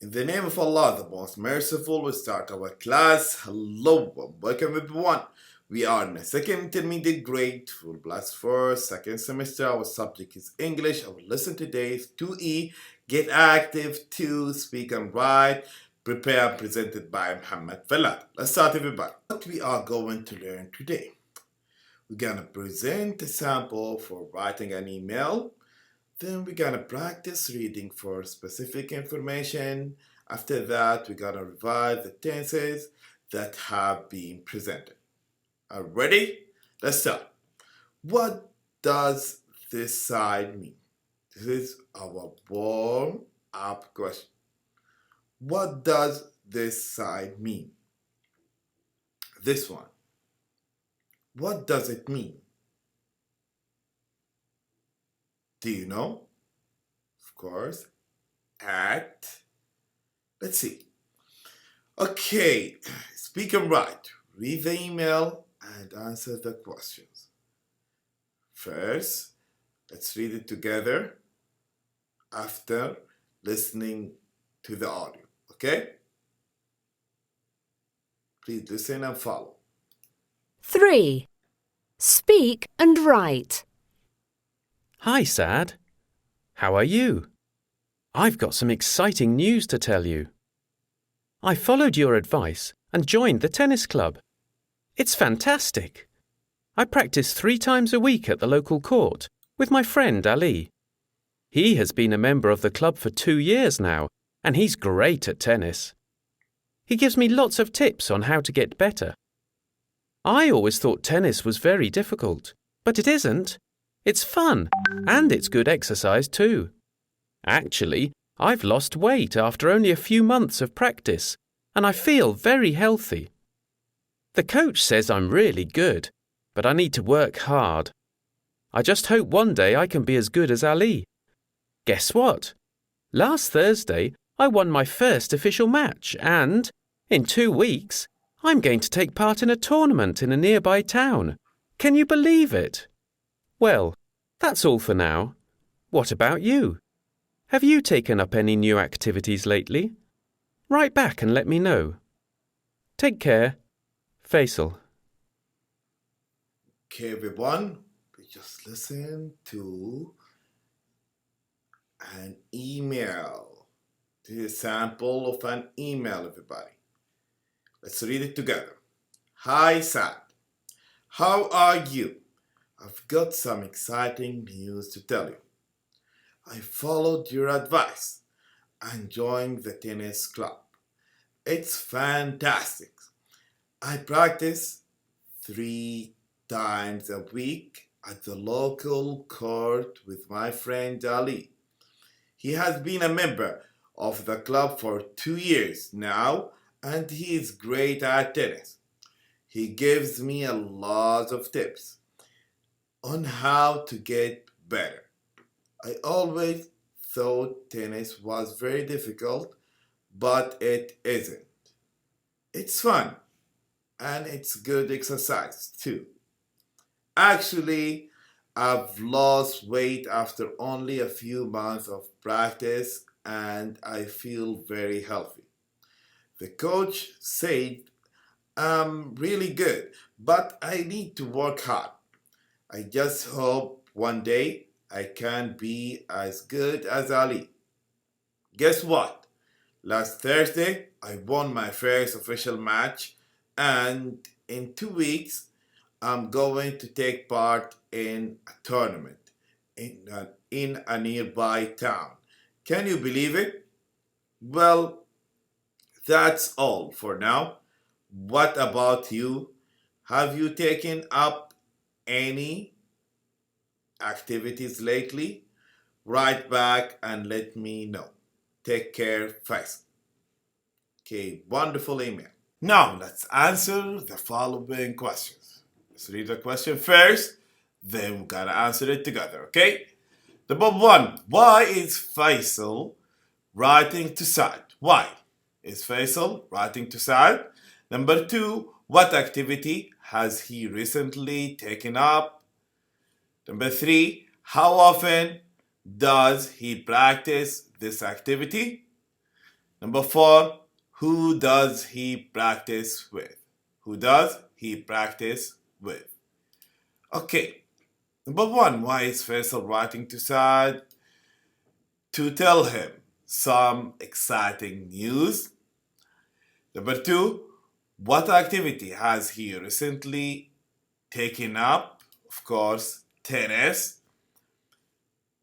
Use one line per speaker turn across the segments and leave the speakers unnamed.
In the name of Allah, the most merciful, we start our class. Hello and welcome everyone. We are in the second intermediate grade for class 4, second semester. Our subject is English. Our lesson today is 2E, Get Active, 2, Speak and Write, Prepare, presented by Muhammad Falad. Let's start everybody. What we are going to learn today. We're going to present a sample for writing an email. Then we're gonna practice reading for specific information. After that, we're gonna revise the tenses that have been presented. Are you ready? Let's start. What does this side mean? This is our warm up question. What does this side mean? This one. What does it mean? Do you know? Of course. At. Let's see. Okay, speak and write. Read the email and answer the questions. First, let's read it together after listening to the audio. Okay? Please listen and follow.
3. Speak and write.
Hi, Sad. How are you? I've got some exciting news to tell you. I followed your advice and joined the tennis club. It's fantastic. I practice 3 times a week at the local court with my friend Ali. He has been a member of the club for 2 years now, and he's great at tennis. He gives me lots of tips on how to get better. I always thought tennis was very difficult, but it isn't. It's fun, and it's good exercise too. Actually, I've lost weight after only a few months of practice, and I feel very healthy. The coach says I'm really good, but I need to work hard. I just hope one day I can be as good as Ali. Guess what? Last Thursday, I won my first official match, and in 2 weeks, I'm going to take part in a tournament in a nearby town. Can you believe it? Well, that's all for now. What about you? Have you taken up any new activities lately? Write back and let me know. Take care. Faisal.
Okay, everyone, we just listen to an email. This is a sample of an email, everybody. Let's read it together. Hi, Sad. How are you? I've got some exciting news to tell you. I followed your advice and joined the tennis club. It's fantastic. I practice 3 times a week at the local court with my friend Ali. He has been a member of the club for 2 years now, and he is great at tennis. He gives me a lot of tips on how to get better. I always thought tennis was very difficult, but it isn't. It's fun and it's good exercise too. Actually, I've lost weight after only a few months of practice and I feel very healthy. The coach said I'm really good, but I need to work hard. I just hope one day I can be as good as Ali. Guess what? Last Thursday, I won my first official match, and in 2 weeks, I'm going to take part in a tournament in a nearby town. Can you believe it? Well, that's all for now. What about you? Have you taken up any activities lately? Write back and let me know. Take care, Faisal. Okay, wonderful email. Now let's answer the following questions. Let's read the question first, then we gotta answer it together, okay? Number 1, why is Faisal writing to Saad? Why is Faisal writing to Saad? Number 2, what activity has he recently taken up? Number 3, how often does he practice this activity? Number 4, who does he practice with? Who does he practice with? Okay. Number 1, why is Faisal writing to Saad? To tell him some exciting news. Number 2, what activity has he recently taken up? Of course, tennis.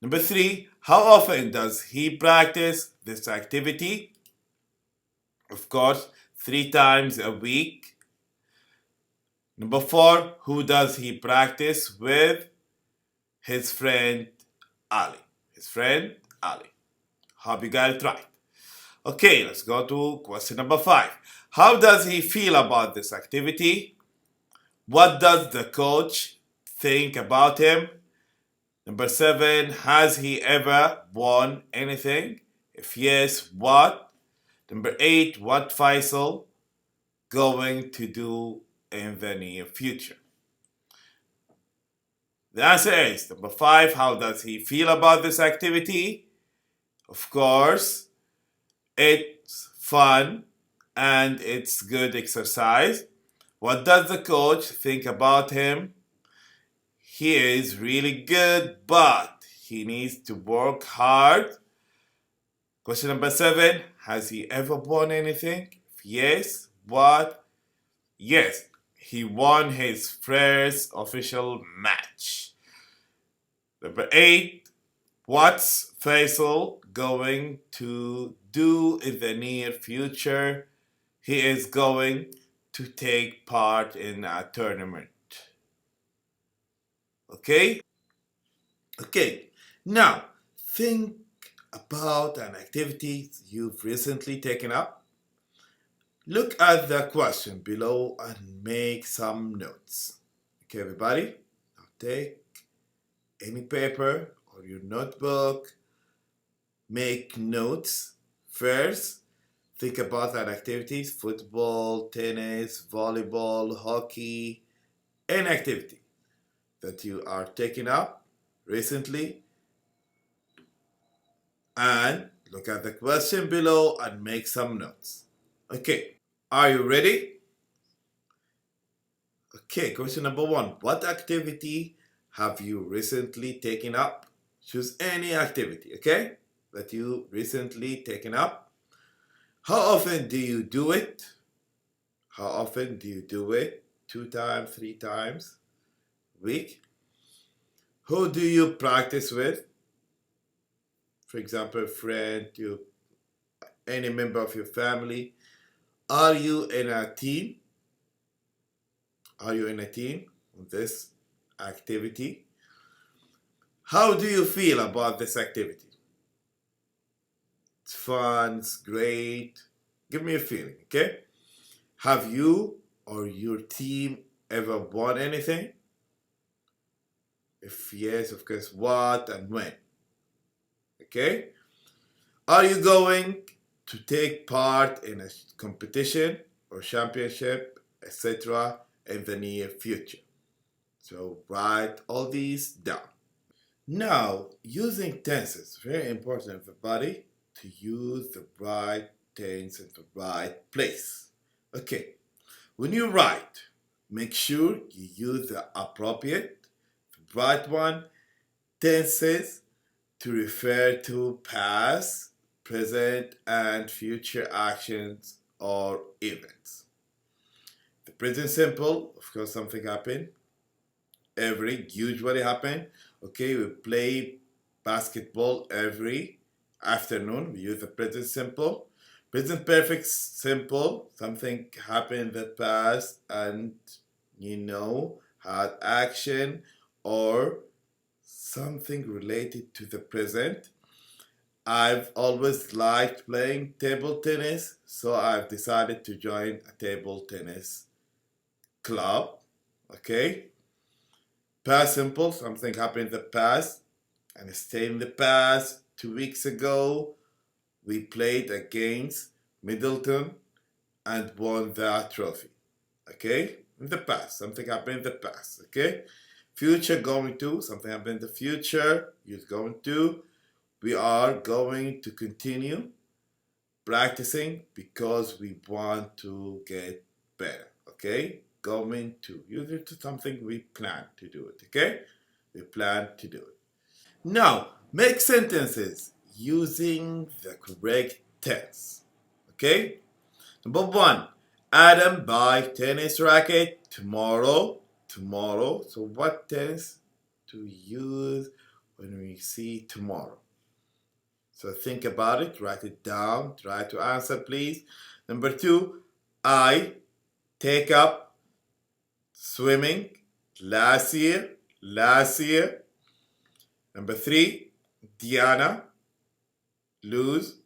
Number 3, how often does he practice this activity? Of course, 3 times a week. Number 4, who does he practice with? His friend Ali. His friend Ali. Hope you got it right. Okay, let's go to question number 5. How does he feel about this activity? What does the coach think about him? Number 7, has he ever won anything? If yes, what? Number 8, what Faisal going to do in the near future? The answer is number 5, how does he feel about this activity? Of course, it's fun and it's good exercise. What does the coach think about him? He is really good, but he needs to work hard. Question number 7, has he ever won anything? If yes, what? Yes, he won his first official match. Number 8, what's Faisal going to do in the near future? He is going to take part in a tournament. Okay? Okay, now think about an activity you've recently taken up. Look at the question below and make some notes. Okay, everybody? Now take any paper or your notebook, make notes. First, think about an activity: football, tennis, volleyball, hockey, any activity that you are taking up recently, and look at the question below and make some notes. Okay, are you ready? Okay, question number 1. What activity have you recently taken up? Choose any activity, okay, that you recently taken up. How often do you do it? How often do you do it? 2 times, 3 times a week? Who do you practice with? For example, a friend, any member of your family. Are you in a team? Are you in a team on this activity? How do you feel about this activity? It's fun, it's great. Give me a feeling, okay? Have you or your team ever won anything? If yes, of course, what and when? Okay? Are you going to take part in a competition or championship, etc., in the near future? So write all these down. Now, using tenses, very important, everybody, to use the right tense in the right place. Okay, when you write, make sure you use the appropriate, the right one, tenses to refer to past, present, and future actions or events. The present simple, of course, something happened. Usually happen. Okay, we play basketball every afternoon. We use the present simple. Present perfect simple, something happened in the past and had action or something related to the present. I've always liked playing table tennis, so I've decided to join a table tennis club. Okay? Past simple, something happened in the past and stayed in the past. 2 weeks ago, we played against Middleton and won that trophy. Okay? In the past, something happened in the past. Okay? Future going to, something happened in the future, you're going to. We are going to continue practicing because we want to get better. Okay? Going to. Use it to something we plan to do it. Okay? We plan to do it. Now, make sentences using the correct tense. Okay? Number 1, Adam buy tennis racket tomorrow. Tomorrow. So what tense to use when we see tomorrow? So think about it, write it down, try to answer please. Number 2, I take up swimming last year. Number 3, Diana lose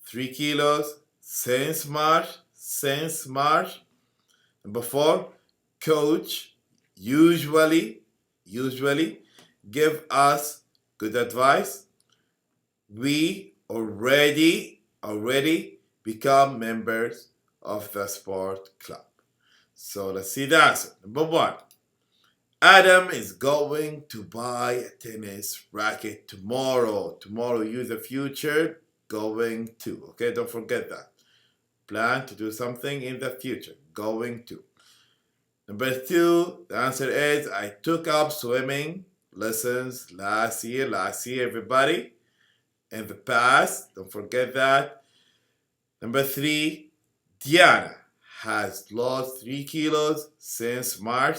3 kilos since March. Number 4, coach usually give us good advice. We already become members of the sport club. So let's see the answer. Number 1, Adam is going to buy a tennis racket tomorrow. Tomorrow, use the future, going to. Okay, don't forget that. Plan to do something in the future, going to. Number 2, the answer is I took up swimming lessons last year, everybody. In the past, don't forget that. Number 3, Diana has lost 3 kilos since March.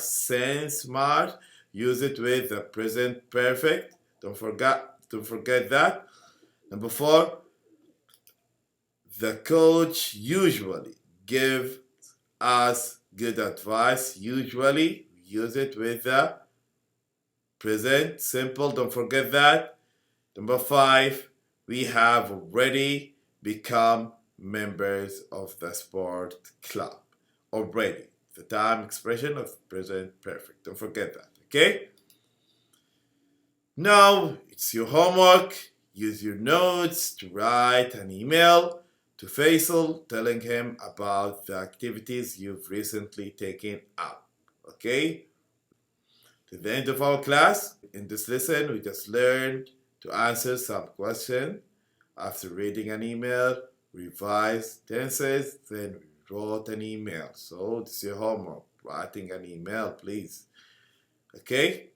Use it with the present perfect. Don't forget that. Number 4, the coach usually gives us good advice. Usually, use it with the present simple. Don't forget that. Number 5, we have already become members of the sport club. Already. The time expression of present perfect. Don't forget that. Okay? Now, it's your homework. Use your notes to write an email to Faisal telling him about the activities you've recently taken up. Okay? To the end of our class, in this lesson, we just learned to answer some questions. After reading an email, revise tenses, then we wrote an email. So this is your homework, writing an email, please. Okay?